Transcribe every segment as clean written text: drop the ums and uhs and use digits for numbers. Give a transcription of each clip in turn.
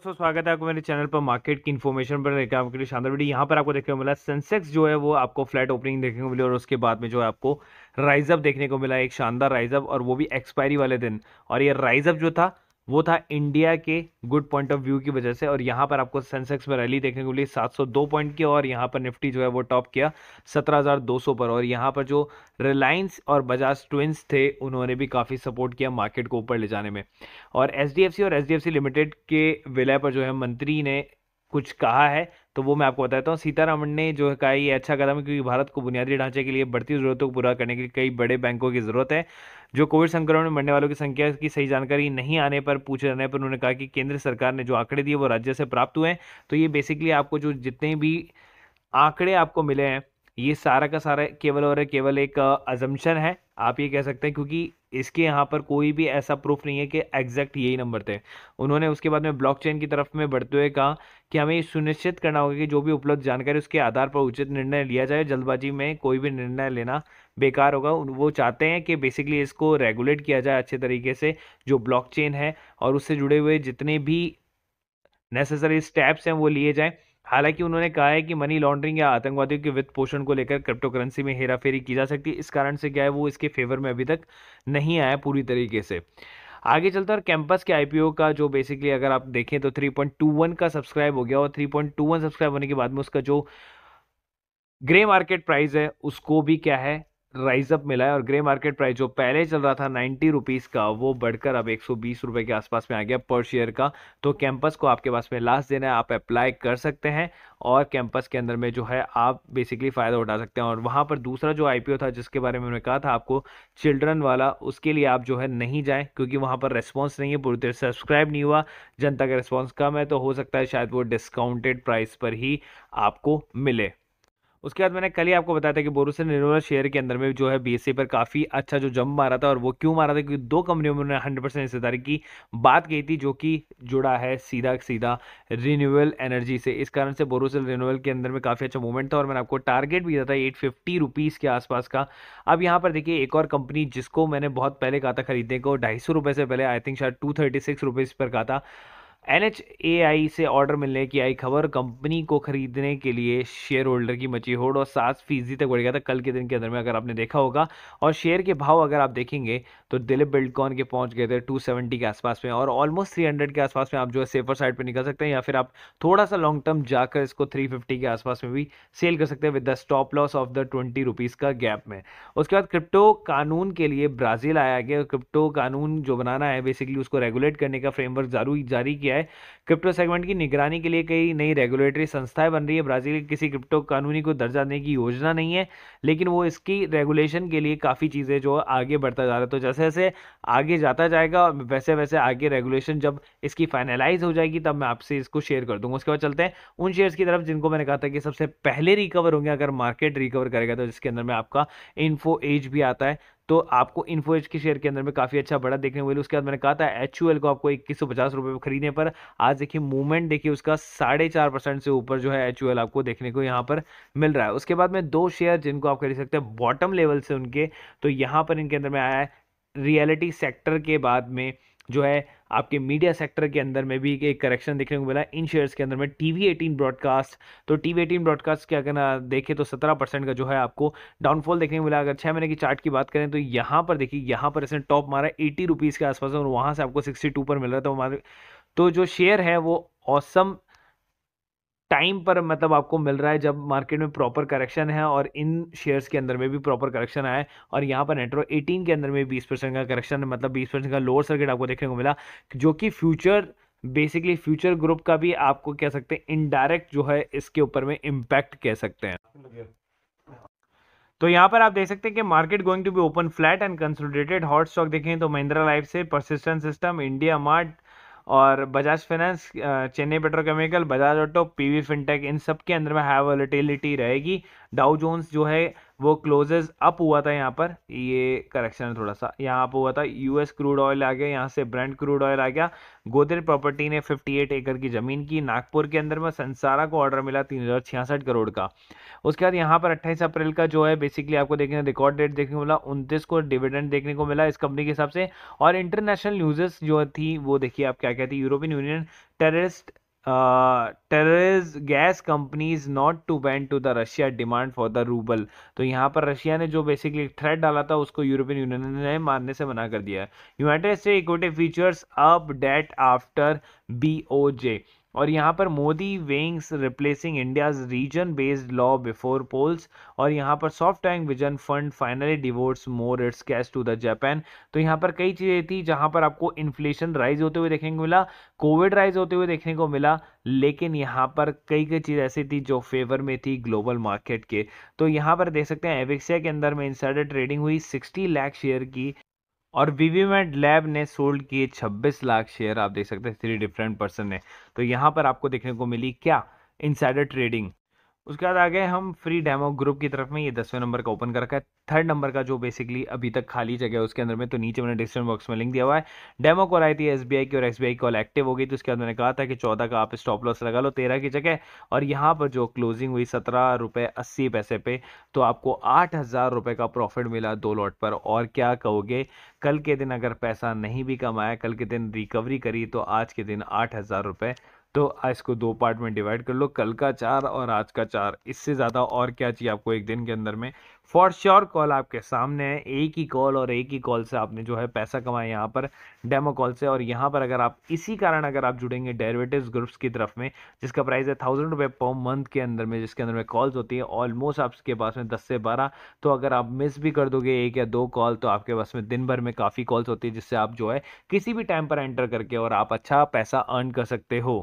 दोस्तों, स्वागत है आपको मेरे चैनल पर। मार्केट की इन्फॉर्मेशन पर लेकर आपके लिए शानदार वीडियो। यहाँ पर आपको देखने को मिला सेंसेक्स जो है वो आपको फ्लैट ओपनिंग देखने को मिली और उसके बाद में जो है आपको राइज अप देखने को मिला, एक शानदार राइज अप, और वो भी एक्सपायरी वाले दिन। और ये राइज अप जो था वो था इंडिया के गुड पॉइंट ऑफ व्यू की वजह से। और यहाँ पर आपको सेंसेक्स में रैली देखने को मिली 702 पॉइंट की, और यहाँ पर निफ्टी जो है वो टॉप किया 17,200 पर। और यहाँ पर जो रिलायंस और बजाज ट्विंस थे उन्होंने भी काफ़ी सपोर्ट किया मार्केट को ऊपर ले जाने में। और एचडीएफसी और एचडीएफसी लिमिटेड के विलय पर जो है मंत्री ने कुछ कहा है, तो वो मैं आपको बताता हूँ। सीतारमण ने जो है कहा ये अच्छा कदम है क्योंकि भारत को बुनियादी ढांचे के लिए बढ़ती जरूरतों को पूरा करने के लिए कई बड़े बैंकों की जरूरत है। जो कोविड संक्रमण में मरने वालों की संख्या की सही जानकारी नहीं आने पर पूछे जाने पर उन्होंने कहा कि केंद्र सरकार ने जो आंकड़े दिए वो राज्य से प्राप्त हुए हैं। तो ये बेसिकली आपको जो जितने भी आंकड़े आपको मिले हैं ये सारा का सारा केवल और केवल एक अजम्पशन है, आप ये कह सकते हैं, क्योंकि इसके यहाँ पर कोई भी ऐसा प्रूफ नहीं है कि एग्जैक्ट यही नंबर थे। उन्होंने उसके बाद में ब्लॉकचेन की तरफ में बढ़ते हुए कहा कि हमें ये सुनिश्चित करना होगा कि जो भी उपलब्ध जानकारी उसके आधार पर उचित निर्णय लिया जाए। जल्दबाजी में कोई भी निर्णय लेना बेकार होगा। वो चाहते हैं कि बेसिकली इसको रेगुलेट किया जाए अच्छे तरीके से, जो ब्लॉकचेन है और उससे जुड़े हुए जितने भी नेसेसरी स्टेप्स हैं वो लिए जाएं। हालांकि उन्होंने कहा है कि मनी लॉन्ड्रिंग या आतंकवादियों के वित्त पोषण को लेकर क्रिप्टो करेंसी में हेराफेरी की जा सकती है। इस कारण से क्या है वो इसके फेवर में अभी तक नहीं आया पूरी तरीके से। आगे चलता और कैंपस के आईपीओ का जो बेसिकली अगर आप देखें तो 3.21 का सब्सक्राइब हो गया, और 3.21 सब्सक्राइब होने के बाद में उसका जो ग्रे मार्केट प्राइस है उसको भी क्या है राइज अप मिला है। और ग्रे मार्केट प्राइस जो पहले चल रहा था 90 रुपीज़ का वो बढ़कर अब 120 रुपए के आसपास में आ गया पर शेयर का। तो कैंपस को आपके पास में लास्ट दिन है, आप अप्लाई कर सकते हैं और कैंपस के अंदर में जो है आप बेसिकली फ़ायदा उठा सकते हैं। और वहाँ पर दूसरा जो आईपीओ था जिसके बारे में मैंने कहा था आपको, चिल्ड्रन वाला, उसके लिए आप जो है नहीं जाएं क्योंकि वहाँ पर रेस्पॉन्स नहीं है, पूरी तरह से सब्सक्राइब नहीं हुआ, जनता का रिस्पॉन्स कम है, तो हो सकता है शायद वो डिस्काउंटेड प्राइस पर ही आपको मिले। उसके बाद मैंने कल ही आपको बताया था कि बोरोसिल रिन्यूएबल शेयर के अंदर में जो है बीएसई पर काफ़ी अच्छा जो जंप मारा था, और वो क्यों मारा था क्योंकि दो कंपनियों में उन्होंने 100% हिस्सेदारी की बात की थी, जो कि जुड़ा है सीधा सीधा रिन्यूएबल एनर्जी से। इस कारण से बोरोसिल रिन्यूएबल के अंदर में काफ़ी अच्छा मूवमेंट था, और मैंने आपको टारगेट भी दिया था 850 रुपीज़ के आसपास का। अब यहाँ पर देखिए एक और कंपनी जिसको मैंने बहुत पहले कहा था खरीदने को, 250 से पहले, आई थिंक शायद 236 रुपीज़ पर कहा था। NHAI से ऑर्डर मिलने की आई खबर, कंपनी को खरीदने के लिए शेयर होल्डर की मची होड़, और 7% तक बढ़ गया था कल के दिन के अंदर में, अगर आपने देखा होगा। और शेयर के भाव अगर आप देखेंगे तो दिलीप बिल्डकॉन के पहुंच गए थे 270 के आसपास में, और ऑलमोस्ट 300 के आसपास में आप जो है सेफर साइड पे निकल सकते हैं, या फिर आप थोड़ा सा लॉन्ग टर्म जाकर इसको 350 के आसपास में भी सेल कर सकते हैं with the stop loss of the 20 rupees का गैप में। उसके बाद क्रिप्टो कानून के लिए ब्राज़ील आया गया। क्रिप्टो कानून जो बनाना है बेसिकली उसको रेगुलेट करने का फ्रेमवर्क जारी किया है। क्रिप्टो सेगमेंट की निगरानी के लिए कई नई रेगुलेटरी संस्थाएं बन रही है। ब्राजील किसी क्रिप्टो कानूनी को दर्जा देने की योजना नहीं है, लेकिन वो इसकी रेगुलेशन के लिए काफ़ी चीज़ें जो आगे बढ़ता जा रहा है। तो जैसे जैसे आगे जाता जाएगा वैसे वैसे आगे रेगुलेशन जब इसकी फाइनलाइज हो जाएगी तब मैं आपसे इसको शेयर कर दूंगा। उसके बाद चलते हैं उन शेयर्स की तरफ जिनको मैंने कहा था कि सबसे पहले रिकवर होंगे अगर मार्केट रिकवर करेगा, तो जिसके अंदर में आपका इन्फो एज भी आता है। तो आपको इन्फो एज के शेयर के अंदर में काफ़ी अच्छा बड़ा देखने को मिला। उसके बाद मैंने कहा था HUL को आपको 2150 रुपये में खरीदने पर, आज देखिए मूवमेंट देखिए उसका 4.5% से ऊपर जो है HUL आपको देखने को यहाँ पर मिल रहा है। उसके बाद में दो शेयर जिनको आप खरीद सकते हैं बॉटम लेवल से उनके, तो यहाँ पर इनके अंदर में आया है रियलिटी सेक्टर के बाद में जो है आपके मीडिया सेक्टर के अंदर में भी एक करेक्शन देखने को मिला इन शेयर्स के अंदर में। TV18 ब्रॉडकास्ट, तो TV18 ब्रॉडकास्ट के अगर देखें तो 17% का जो है आपको डाउनफॉल देखने को मिला। अगर 6 महीने की चार्ट की बात करें तो यहाँ पर देखिए यहाँ पर इसने टॉप मारा 80 रुपीज़ के आसपास, और वहाँ से आपको 62 पर मिल रहा था हमारे। तो जो शेयर है वो ऑसम टाइम पर मतलब आपको मिल रहा है जब मार्केट में प्रॉपर करेक्शन है, और इन शेयर्स के अंदर में भी प्रॉपर करेक्शन आया है। और यहाँ पर नेट्रो 18 के अंदर में 20% का करेक्शन है, मतलब 20% का लोअर सर्किट आपको देखने को मिला, जो कि फ्यूचर बेसिकली फ्यूचर ग्रुप का भी आपको कह सकते हैं इनडायरेक्ट जो है इसके ऊपर में इम्पैक्ट कह सकते हैं। तो यहाँ पर आप देख सकते हैं कि market going to be open flat and consolidated. Hot stock देखें तो महिंद्रा लाइफ से, परसिस्टेंट सिस्टम, इंडिया मार्ट और Bajaj finance, Chennai petrochemical, Bajaj auto, PV fintech, इन सब के अंदर में हाई वॉलेटिलिटी रहेगी। डाउ जोन्स जो है वो क्लोजेस अप हुआ था यहाँ पर, ये करेक्शन है थोड़ा सा, यहाँ पर हुआ था यूएस क्रूड ऑयल आ गया, यहाँ से ब्रेंट क्रूड ऑयल आ गया। गोदरेज प्रॉपर्टी ने 58 एकड़ की जमीन की नागपुर के अंदर में, संसारा को ऑर्डर मिला 3066 करोड़ का। उसके बाद यहाँ पर 28 अप्रैल का जो है बेसिकली आपको देखने रिकॉर्ड डेट देखने को मिला, 29 को डिविडेंड देखने को मिला इस कंपनी के हिसाब से। और इंटरनेशनल न्यूज़ेस जो थी वो देखिए आप क्या क्या थी, European union terrorist gas companies not to bend to the Russia demand for the rouble. तो यहाँ पर रशिया ने जो बेसिकली थ्रेट डाला था उसको यूरोपियन यूनियन ने मानने से मना कर दिया है। United State equity features up date after BOJ. और यहाँ पर मोदी वेइंग्स replacing India's reason based law before polls. और यहाँ पर soft tank vision fund finally devotes more its cash to the Japan. तो यहाँ पर कई चीज़ें थी जहाँ पर आपको इन्फ्लेशन राइज होते हुए देखने को मिला, कोविड राइज होते हुए देखने को मिला, लेकिन यहाँ पर कई कई चीज़ ऐसी थी जो फेवर में थी ग्लोबल मार्केट के। तो यहाँ पर देख सकते हैं एविक्सिया के अंदर में इनसाइडर ट्रेडिंग हुई 60 लाख शेयर की, और विविमेड लैब ने सोल्ड किए 26 लाख शेयर, आप देख सकते हैं 3 डिफरेंट पर्सन ने। तो यहाँ पर आपको देखने को मिली क्या, इनसाइडर ट्रेडिंग। उसके बाद आ गए हम फ्री डेमो ग्रुप की तरफ में, ये 10वें नंबर का ओपन कर रखा है। थर्ड नंबर का जो बेसिकली अभी तक खाली जगह है उसके अंदर में, तो नीचे मैंने डिस्क्रिप्शन बॉक्स में लिंक दिया हुआ है। डेमो कॉल आई थी एसबीआई की, और एसबीआई कॉल एक्टिव हो गई, तो उसके बाद मैंने कहा था कि 14 का आप स्टॉप लॉस लगा लो 13 की जगह। और यहाँ पर जो क्लोजिंग हुई 17 रुपये 80 पैसे पे, तो आपको 8,000 रुपये का प्रॉफिट मिला 2 लॉट पर। और क्या कहोगे, कल के दिन अगर पैसा नहीं भी कमाया, कल के दिन रिकवरी करी, तो आज के दिन 8,000 रुपये। तो इसको 2 पार्ट में डिवाइड कर लो, कल का 4 और आज का 4, इससे ज़्यादा और क्या चाहिए आपको एक दिन के अंदर में। फॉर श्योर कॉल आपके सामने है, एक ही कॉल और एक ही कॉल से आपने जो है पैसा कमाया यहाँ पर डेमो कॉल से। और यहाँ पर अगर आप इसी कारण अगर आप जुड़ेंगे डेरिवेटिव्स ग्रुप्स की तरफ में, जिसका प्राइस है 1,000 रुपये पर मंथ के अंदर में, जिसके अंदर में कॉल्स होती है ऑलमोस्ट आपके पास में 10 से 12। तो अगर आप मिस भी कर दोगे 1 या 2 कॉल, तो आपके पास में दिन भर में काफ़ी कॉल्स होती है, जिससे आप जो है किसी भी टाइम पर एंटर करके और आप अच्छा पैसा अर्न कर सकते हो।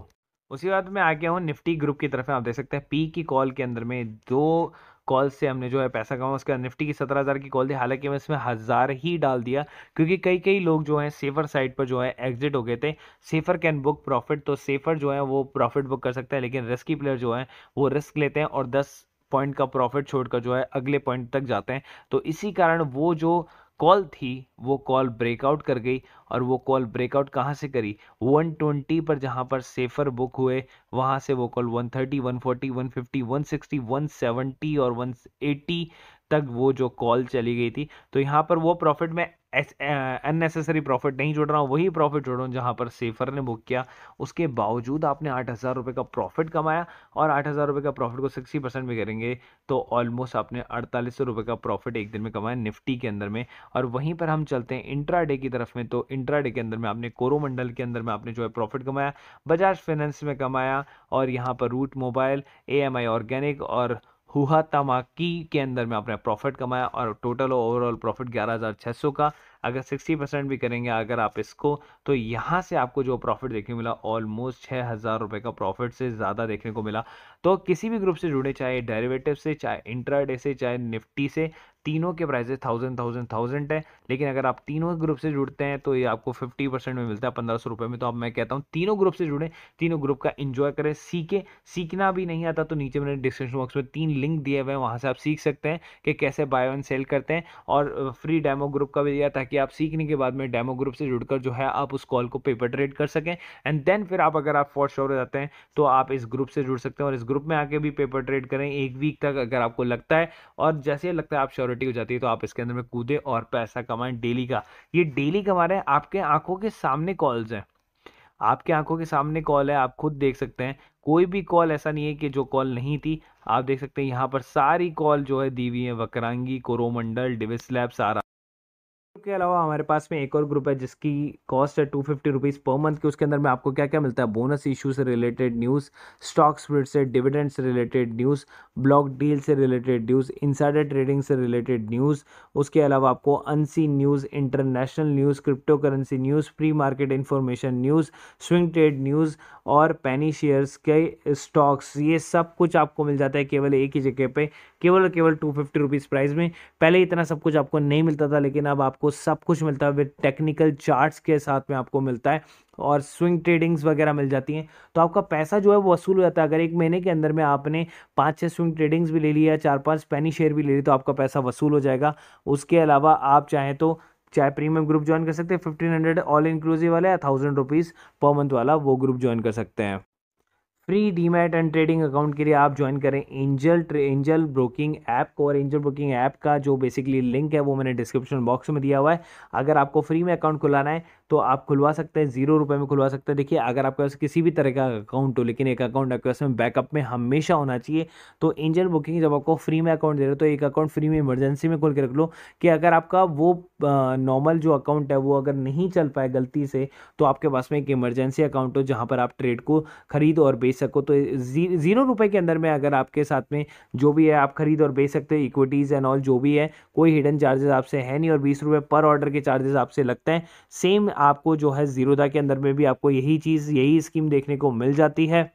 उसी बाद में आ गया हूँ निफ्टी ग्रुप की तरफ में, आप देख सकते हैं पी की कॉल के अंदर में 2 कॉल से हमने जो है पैसा कमाया। उसका निफ्टी की 17,000 की कॉल थी, हालांकि मैं इसमें 1,000 ही डाल दिया, क्योंकि कई कई लोग जो हैं सेफर साइड पर जो है एग्जिट हो गए थे। सेफर कैन बुक प्रॉफिट, तो सेफर जो है वो प्रॉफिट बुक कर सकता है, लेकिन रिस्की प्लेयर जो है वो रिस्क लेते हैं और 10 पॉइंट का प्रॉफिट छोड़कर जो है अगले पॉइंट तक जाते हैं। तो इसी कारण वो जो कॉल थी वो कॉल ब्रेकआउट कर गई, और वो कॉल ब्रेकआउट कहाँ से करी, 120 पर जहाँ पर सेफर बुक हुए, वहाँ से वो कॉल 130 140 150 160 170 और 180 तक वो जो कॉल चली गई थी। तो यहाँ पर वो प्रॉफिट में अननेसेसरी प्रॉफिट नहीं जोड़ रहा हूँ, वही प्रॉफिट जोड़ रहा हूँ जहाँ पर सेफर ने बुक किया। उसके बावजूद आपने 8,000 रुपये का प्रॉफिट कमाया, और 8,000 रुपये का प्रॉफिट को 60% भी करेंगे तो ऑलमोस्ट आपने 4800 रुपये का प्रॉफिट एक दिन में कमाया निफ्टी के अंदर में। और वहीं पर हम चलते हैं इंट्राडे की तरफ में, तो इंट्राडे के अंदर में आपने कोरोमंडल के अंदर में आपने जो है प्रॉफिट कमाया, बजाज फाइनेंस में कमाया, और यहाँ पर रूट मोबाइल, एएमआई ऑर्गेनिक और हुआ तमाकी के अंदर में आपने प्रॉफिट कमाया, और टोटल ओवरऑल प्रॉफिट 11,600 का। अगर 60% भी करेंगे अगर आप इसको, तो यहाँ से आपको जो प्रॉफिट देखने को मिला ऑलमोस्ट 6,000 रुपये का प्रॉफिट से ज़्यादा देखने को मिला। तो किसी भी ग्रुप से जुड़े, चाहे डेरिवेटिव से, चाहे इंट्राडे से, चाहे निफ्टी से, तीनों के प्राइसेस 1,000 है। लेकिन अगर आप तीनों ग्रुप से जुड़ते हैं तो ये आपको 50% में मिलता है 1,500 रुपये में। तो अब मैं कहता हूँ तीनों ग्रुप से जुड़ें, तीनों ग्रुप का एंजॉय करें, सीखें। सीखना भी नहीं आता तो नीचे मैंने डिस्क्रिप्शन बॉक्स में 3 लिंक दिए हुए हैं, वहाँ से आप सीख सकते हैं कि कैसे बाय एंड सेल करते हैं। और फ्री डेमो ग्रुप का भी दिया, ताकि आप सीखने के बाद में डेमो ग्रुप से जुड़कर जो है आप उस कॉल को पेपर ट्रेड कर सकें। एंड देन फिर आप अगर आप फॉर श्योर हो जाते हैं तो आप इस ग्रुप से जुड़ सकते हैं, और इस ग्रुप में आके भी पेपर ट्रेड करें 1 वीक तक अगर आपको लगता है। और जैसे लगता है आप श्योरिटी हो जाती है तो आप इसके अंदर में कूदे और पैसा कमाएं डेली का। ये डेली कमा रहे हैं, आपके आंखों के सामने कॉल्स हैं, आपके आंखों के सामने कॉल है, आप खुद देख सकते हैं। कोई भी कॉल ऐसा नहीं है कि जो कॉल नहीं थी, आप देख सकते हैं यहाँ पर सारी कॉल जो है दी हुई है, वक्रांगी, कोरोमंडल, डिविस लैब, सारा। के अलावा हमारे पास में एक और ग्रुप है जिसकी कॉस्ट है 250 रुपीज़ पर मंथ की। उसके अंदर में आपको क्या क्या मिलता है, बोनस इशू से रिलेटेड न्यूज़, स्टॉक स्प्लिट से, डिविडेंड से रिलेटेड न्यूज़, ब्लॉक डील से रिलेटेड न्यूज़, इनसाइडर ट्रेडिंग से रिलेटेड न्यूज़। उसके अलावा आपको unseen news, international news, crypto currency news, pre market information news, swing trade news, और पेनी shares के स्टॉक्स, ये सब कुछ आपको मिल जाता है केवल एक ही जगह पे, केवल और केवल 250 रुपीज़ प्राइस में। पहले इतना सब कुछ आपको नहीं मिलता था, लेकिन अब आपको सब कुछ मिलता है विद टेक्निकल चार्ट्स के साथ में आपको मिलता है, और स्विंग ट्रेडिंग्स वगैरह मिल जाती हैं। तो आपका पैसा जो है वो वसूल हो जाता है। अगर एक महीने के अंदर में आपने 5-6 स्विंग ट्रेडिंग्स भी ले लिया, 4-5 पेनी शेयर भी ले ली, तो आपका पैसा वसूल हो जाएगा। उसके अलावा आप चाहें तो चाहे प्रीमियम ग्रुप ज्वाइन कर सकते हैं, 1500 ऑल इंक्लूसिव वाला या 1000 रुपीज़ पर मंथ वाला वो ग्रुप ज्वाइन कर सकते हैं। Free demat and trading account के लिए आप ज्वाइन करें एंजल ब्रोकिंग ऐप को, और एंजल ब्रोकिंग ऐप का जो बेसिकली लिंक है वो मैंने डिस्क्रिप्शन बॉक्स में दिया हुआ है। अगर आपको फ्री में अकाउंट खुलाना है तो आप खुलवा सकते हैं, 0 रुपये में खुलवा सकते हैं। देखिए, अगर आपके पास किसी भी तरह का अकाउंट हो, लेकिन एक अकाउंट आपके पास में बैकअप में हमेशा होना चाहिए। तो एंजल ब्रोकिंग जब आपको फ्री में अकाउंट दे रहे हो तो एक अकाउंट फ्री में इमरजेंसी में खोल के रख लो, कि अगर आपका वो नॉर्मल जो अकाउंट है वो अगर नहीं चल पाए गलती से, तो आपके पास में एक इमरजेंसी अकाउंट हो जहाँ पर आप ट्रेड को खरीद और बेच सको। तो 0 रुपये के अंदर में अगर आपके साथ में जो भी है आप खरीद और बेच सकते हो, इक्विटीज़ एंड ऑल जो भी है, कोई हिडन चार्जेस आपसे है नहीं, और 20 रुपये पर ऑर्डर के चार्जेस आपसे लगते हैं। सेम आपको जो है जीरोधा के अंदर में भी आपको यही स्कीम देखने को मिल जाती है।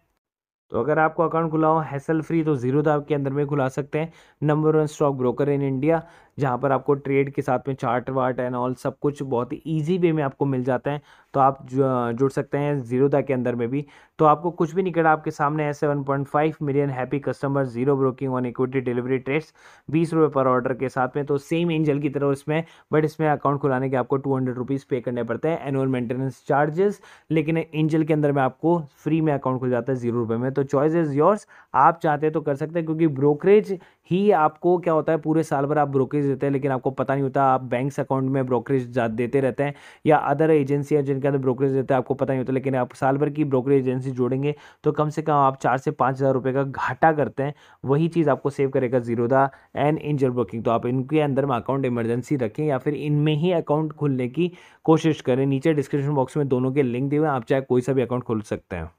तो अगर आपको अकाउंट खुला हो हैसल फ्री, तो जीरोधा के अंदर में खुला सकते हैं। Number 1 stock broker in India, जहाँ पर आपको ट्रेड के साथ में चार्ट वार्ट एंड ऑल सब कुछ बहुत ही ईजी वे में आपको मिल जाता है। तो आप जुड़ सकते हैं जीरोधा के अंदर में भी। तो आपको कुछ भी नहीं करना, आपके सामने है 7.5 million happy customer, zero broking on equity delivery trades, 20 रुपये पर ऑर्डर के साथ में। तो सेम एंजल की तरह इसमें, बट इसमें अकाउंट खुलाने के आपको 200 रुपीज़ पे करने पड़ते हैं एनुअल मेंटेनेंस चार्जेस, लेकिन एंजल के अंदर में आपको फ्री में अकाउंट खुल जाता है 0 रुपये में। तो चॉइस इज योर्स, आप चाहते हैं तो कर सकते हैं, क्योंकि ब्रोकरेज ही आपको क्या होता है, पूरे साल भर आप ब्रोकरेज देते हैं लेकिन आपको पता नहीं होता। आप बैंक्स अकाउंट में ब्रोकरेज देते रहते हैं, या अदर एजेंसियां जिनके अंदर ब्रोकरेज देते हैं, आपको पता नहीं होता। लेकिन आप साल भर की ब्रोकरेज एजेंसी जोड़ेंगे तो कम से कम आप 4 से 5 हज़ार रुपये का घाटा करते हैं। वही चीज़ आपको सेव करेगा जीरोधा एंड एंजल ब्रोकिंग। तो आप इनके अंदर में अकाउंट इमरजेंसी रखें, या फिर इनमें ही अकाउंट खोलने की कोशिश करें। नीचे डिस्क्रिप्शन बॉक्स में दोनों के लिंक दिए हुए हैं, आप चाहे कोई सा भी अकाउंट खोल सकते हैं।